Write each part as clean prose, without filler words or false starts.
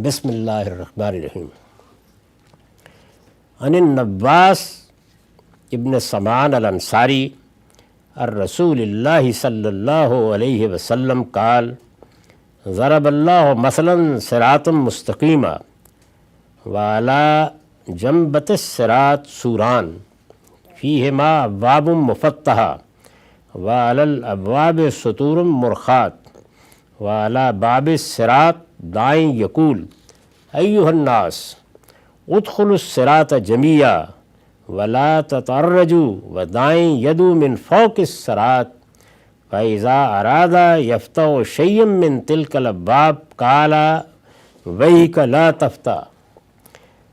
بسم اللہ الرحمن الرحیم۔ عن النواس ابن سمعان الانصاری الرسول اللہ صلی اللہ علیہ وسلم قال ضرب اللہ مثلا صراطا مستقیما وعلی جنبت الصراط سوران فیہما ابواب مفتحہ وعلی الابواب سطور مرخات وعلی باب الصراط داعٍ یقول ایھا الناس ادخلوا الصراط جمیعا ولا تتعرجوا وداعٍ یدعو من فوق الصراط فإذا أراد يفتح شيئا من تلك الأبواب قال ويحك لا تفتح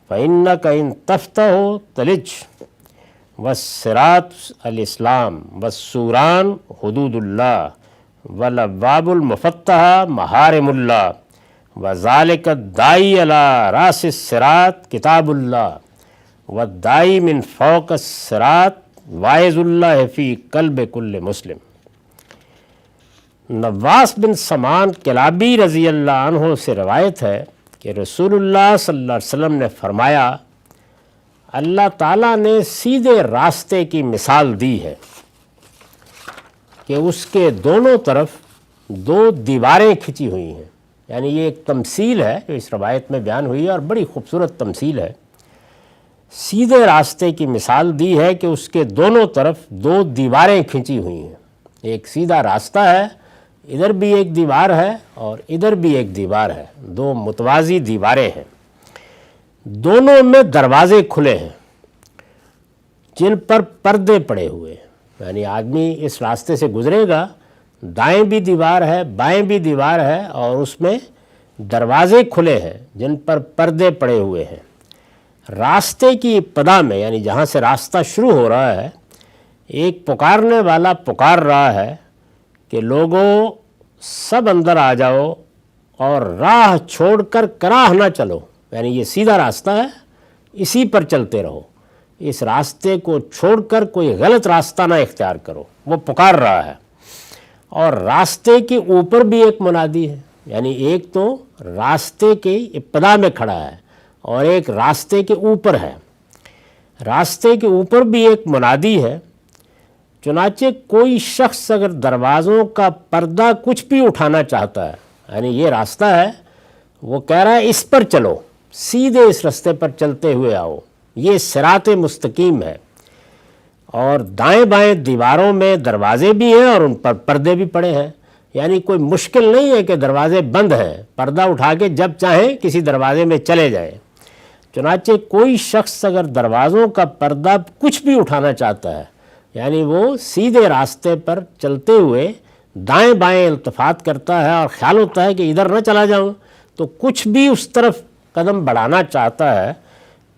فإنك إن تفتح تلج والصراط الإسلام والسوران حدود الله والأبواب المفتحة محارم الله وذلك الداعي على رأس الصراط كتاب الله والداعي من فوق الصراط واعظ الله في قلب كل مسلم۔ نواس بن سمعان کلابی رضی اللہ عنہ سے روایت ہے کہ رسول اللہ صلی اللہ علیہ وسلم نے فرمایا اللہ تعالیٰ نے سیدھے راستے کی مثال دی ہے کہ اس کے دونوں طرف دو دیواریں کھنچی ہوئی ہیں، یعنی یہ ایک تمثیل ہے جو اس روایت میں بیان ہوئی ہے اور بڑی خوبصورت تمثیل ہے۔ سیدھے راستے کی مثال دی ہے کہ اس کے دونوں طرف دو دیواریں کھنچی ہوئی ہیں، ایک سیدھا راستہ ہے، ادھر بھی ایک دیوار ہے اور ادھر بھی ایک دیوار ہے، دو متوازی دیواریں ہیں، دونوں میں دروازے کھلے ہیں جن پر پردے پڑے ہوئے ہیں، یعنی آدمی اس راستے سے گزرے گا، دائیں بھی دیوار ہے بائیں بھی دیوار ہے اور اس میں دروازے کھلے ہیں جن پر پردے پڑے ہوئے ہیں۔ راستے کی ابتدا میں یعنی جہاں سے راستہ شروع ہو رہا ہے ایک پکارنے والا پکار رہا ہے کہ لوگوں سب اندر آ جاؤ اور راہ چھوڑ کر کراہ نہ چلو، یعنی یہ سیدھا راستہ ہے اسی پر چلتے رہو، اس راستے کو چھوڑ کر کوئی غلط راستہ نہ اختیار کرو، وہ پکار رہا ہے۔ اور راستے کے اوپر بھی ایک منادی ہے، یعنی ایک تو راستے کے ابتدا میں کھڑا ہے اور ایک راستے کے اوپر ہے، راستے کے اوپر بھی ایک منادی ہے۔ چنانچہ کوئی شخص اگر دروازوں کا پردہ کچھ بھی اٹھانا چاہتا ہے، یعنی یہ راستہ ہے، وہ کہہ رہا ہے اس پر چلو، سیدھے اس راستے پر چلتے ہوئے آؤ، یہ صراط مستقیم ہے، اور دائیں بائیں دیواروں میں دروازے بھی ہیں اور ان پر پردے بھی پڑے ہیں، یعنی کوئی مشکل نہیں ہے کہ دروازے بند ہیں، پردہ اٹھا کے جب چاہیں کسی دروازے میں چلے جائیں۔ چنانچہ کوئی شخص اگر دروازوں کا پردہ کچھ بھی اٹھانا چاہتا ہے، یعنی وہ سیدھے راستے پر چلتے ہوئے دائیں بائیں التفات کرتا ہے اور خیال ہوتا ہے کہ ادھر نہ چلا جاؤں، تو کچھ بھی اس طرف قدم بڑھانا چاہتا ہے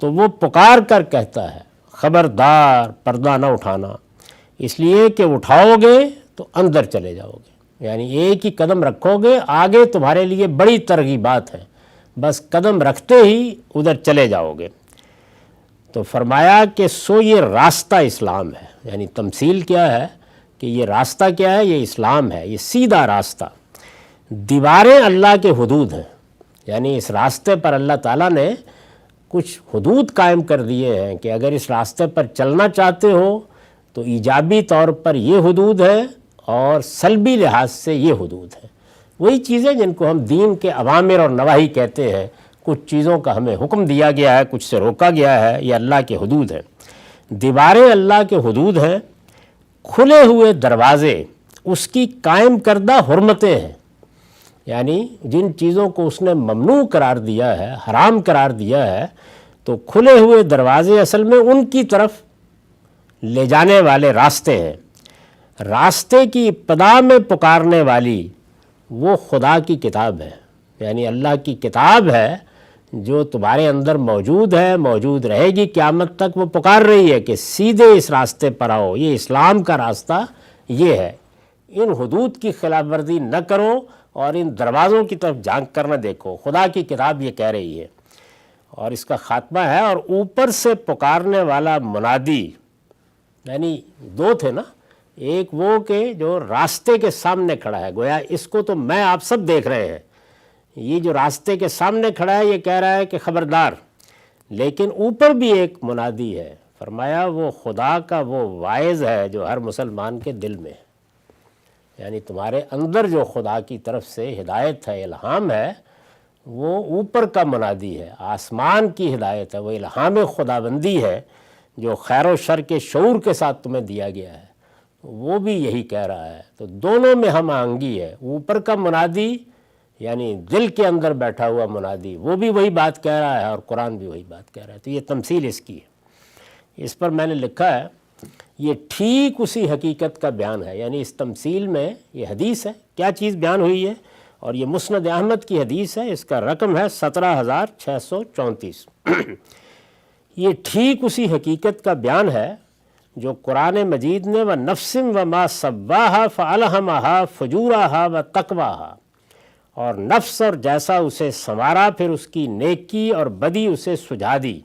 تو وہ پکار کر کہتا ہے خبردار پردہ نہ اٹھانا، اس لیے کہ اٹھاؤ گے تو اندر چلے جاؤ گے، یعنی ایک ہی قدم رکھو گے آگے تمہارے لیے بڑی ترغیبات ہیں، بس قدم رکھتے ہی ادھر چلے جاؤ گے۔ تو فرمایا کہ سو یہ راستہ اسلام ہے، یعنی تمثیل کیا ہے کہ یہ راستہ کیا ہے، یہ اسلام ہے، یہ سیدھا راستہ۔ دیواریں اللہ کے حدود ہیں، یعنی اس راستے پر اللہ تعالیٰ نے کچھ حدود قائم کر دیے ہیں کہ اگر اس راستے پر چلنا چاہتے ہو تو ایجابی طور پر یہ حدود ہے اور سلبی لحاظ سے یہ حدود ہے، وہی چیزیں جن کو ہم دین کے اوامر اور نواہی کہتے ہیں، کچھ چیزوں کا ہمیں حکم دیا گیا ہے، کچھ سے روکا گیا ہے، یہ اللہ کے حدود ہیں۔ دیواریں اللہ کے حدود ہیں، کھلے ہوئے دروازے اس کی قائم کردہ حرمتیں ہیں، یعنی جن چیزوں کو اس نے ممنوع قرار دیا ہے، حرام قرار دیا ہے، تو کھلے ہوئے دروازے اصل میں ان کی طرف لے جانے والے راستے ہیں۔ راستے کی ابتدا میں پکارنے والی وہ خدا کی کتاب ہے، یعنی اللہ کی کتاب ہے جو تمہارے اندر موجود ہے، موجود رہے گی قیامت تک، وہ پکار رہی ہے کہ سیدھے اس راستے پر آؤ، یہ اسلام کا راستہ یہ ہے، ان حدود کی خلاف ورزی نہ کرو اور ان دروازوں کی طرف جھانک کر نہ دیکھو، خدا کی کتاب یہ کہہ رہی ہے۔ اور اس کا خاتمہ ہے اور اوپر سے پکارنے والا منادی، یعنی دو تھے نا، ایک وہ کہ جو راستے کے سامنے کھڑا ہے، گویا اس کو تو میں آپ سب دیکھ رہے ہیں، یہ جو راستے کے سامنے کھڑا ہے یہ کہہ رہا ہے کہ خبردار، لیکن اوپر بھی ایک منادی ہے، فرمایا وہ خدا کا وہ واعظ ہے جو ہر مسلمان کے دل میں ہے، یعنی تمہارے اندر جو خدا کی طرف سے ہدایت ہے، الہام ہے، وہ اوپر کا منادی ہے، آسمان کی ہدایت ہے، وہ الہام خداوندی ہے جو خیر و شر کے شعور کے ساتھ تمہیں دیا گیا ہے، وہ بھی یہی کہہ رہا ہے۔ تو دونوں میں ہم آہنگی ہے، اوپر کا منادی یعنی دل کے اندر بیٹھا ہوا منادی وہ بھی وہی بات کہہ رہا ہے اور قرآن بھی وہی بات کہہ رہا ہے۔ تو یہ تمثیل اس کی ہے، اس پر میں نے لکھا ہے یہ ٹھیک اسی حقیقت کا بیان ہے، یعنی اس تمثیل میں یہ حدیث ہے، کیا چیز بیان ہوئی ہے، اور یہ مسند احمد کی حدیث ہے، اس کا رقم ہے 17,634۔ یہ ٹھیک اسی حقیقت کا بیان ہے جو قرآن مجید نے وَنَفْسٍ وَمَا سَوَّاهَا فَأَلْهَمَهَا فُجُورَهَا وَتَقْوَاهَا، اور نفس اور جیسا اسے سنوارا پھر اس کی نیکی اور بدی اسے سجھا دی۔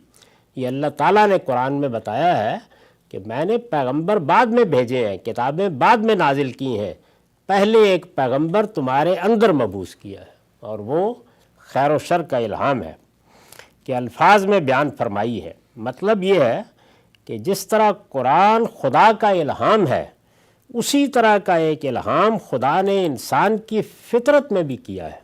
یہ اللہ تعالیٰ نے قرآن میں بتایا ہے کہ میں نے پیغمبر بعد میں بھیجے ہیں، کتابیں بعد میں نازل کی ہیں، پہلے ایک پیغمبر تمہارے اندر مبعوث کیا ہے، اور وہ خیر و شر کا الہام ہے کہ الفاظ میں بیان فرمائی ہے۔ مطلب یہ ہے کہ جس طرح قرآن خدا کا الہام ہے، اسی طرح کا ایک الہام خدا نے انسان کی فطرت میں بھی کیا ہے۔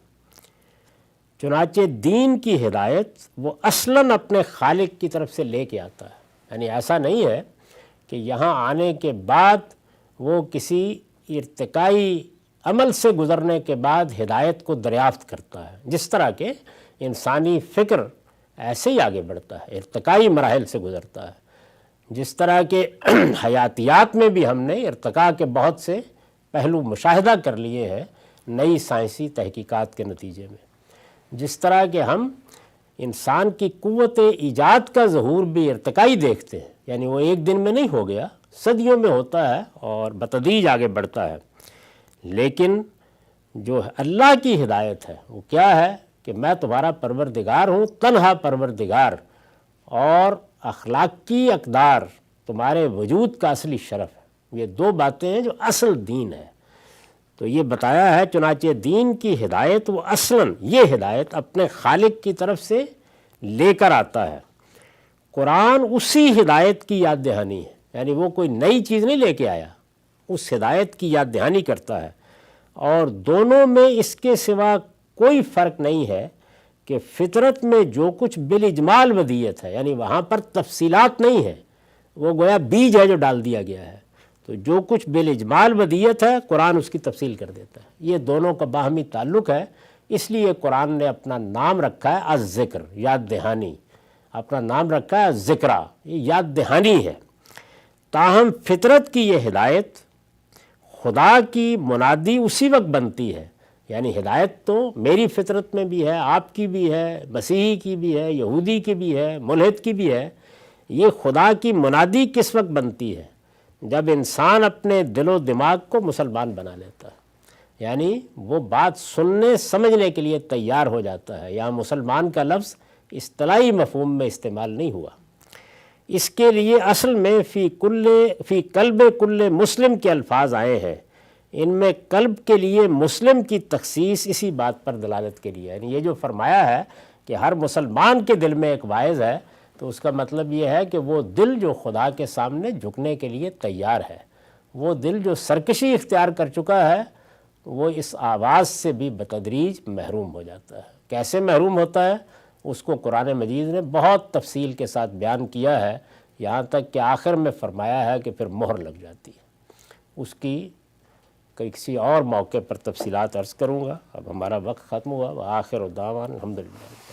چنانچہ دین کی ہدایت وہ اصلاً اپنے خالق کی طرف سے لے کے آتا ہے، یعنی ایسا نہیں ہے کہ یہاں آنے کے بعد وہ کسی ارتقائی عمل سے گزرنے کے بعد ہدایت کو دریافت کرتا ہے، جس طرح کہ انسانی فکر ایسے ہی آگے بڑھتا ہے، ارتقائی مراحل سے گزرتا ہے، جس طرح کہ حیاتیات میں بھی ہم نے ارتقاء کے بہت سے پہلو مشاہدہ کر لیے ہیں نئی سائنسی تحقیقات کے نتیجے میں، جس طرح کہ ہم انسان کی قوت ایجاد کا ظہور بھی ارتقائی دیکھتے ہیں، یعنی وہ ایک دن میں نہیں ہو گیا، صدیوں میں ہوتا ہے اور بتدریج آگے بڑھتا ہے۔ لیکن جو اللہ کی ہدایت ہے وہ کیا ہے کہ میں تمہارا پروردگار ہوں، تنہا پروردگار، اور اخلاقی اقدار تمہارے وجود کا اصلی شرف ہے۔ یہ دو باتیں ہیں جو اصل دین ہے۔ تو یہ بتایا ہے چنانچہ دین کی ہدایت وہ اصلاً یہ ہدایت اپنے خالق کی طرف سے لے کر آتا ہے۔ قرآن اسی ہدایت کی یاد دہانی ہے، یعنی وہ کوئی نئی چیز نہیں لے کے آیا، اس ہدایت کی یاد دہانی کرتا ہے، اور دونوں میں اس کے سوا کوئی فرق نہیں ہے کہ فطرت میں جو کچھ بالاجمال ودیت ہے، یعنی وہاں پر تفصیلات نہیں ہیں، وہ گویا بیج ہے جو ڈال دیا گیا ہے، تو جو کچھ بالاجمال ودیت ہے قرآن اس کی تفصیل کر دیتا ہے۔ یہ دونوں کا باہمی تعلق ہے، اس لیے قرآن نے اپنا نام رکھا ہے الذکر، یاد دہانی، اپنا نام رکھا ہے الذکرہ، یہ یاد دہانی ہے۔ تاہم فطرت کی یہ ہدایت خدا کی منادی اسی وقت بنتی ہے، یعنی ہدایت تو میری فطرت میں بھی ہے، آپ کی بھی ہے، مسیحی کی بھی ہے، یہودی کی بھی ہے، ملحد کی بھی ہے۔ یہ خدا کی منادی کس وقت بنتی ہے؟ جب انسان اپنے دل و دماغ کو مسلمان بنا لیتا ہے، یعنی وہ بات سننے سمجھنے کے لیے تیار ہو جاتا ہے۔ یہاں مسلمان کا لفظ اصطلاحی مفہوم میں استعمال نہیں ہوا، اس کے لیے اصل میں فی قلب کل مسلم کے الفاظ آئے ہیں، ان میں قلب کے لیے مسلم کی تخصیص اسی بات پر دلالت کے لیے، یعنی یہ جو فرمایا ہے کہ ہر مسلمان کے دل میں ایک واعظ ہے، تو اس کا مطلب یہ ہے کہ وہ دل جو خدا کے سامنے جھکنے کے لیے تیار ہے، وہ دل جو سرکشی اختیار کر چکا ہے، وہ اس آواز سے بھی بتدریج محروم ہو جاتا ہے۔ کیسے محروم ہوتا ہے اس کو قرآن مجید نے بہت تفصیل کے ساتھ بیان کیا ہے، یہاں تک کہ آخر میں فرمایا ہے کہ پھر مہر لگ جاتی ہے۔ اس کی کسی اور موقع پر تفصیلات عرض کروں گا، اب ہمارا وقت ختم ہوا۔ وآخر دعوانا الحمدللہ۔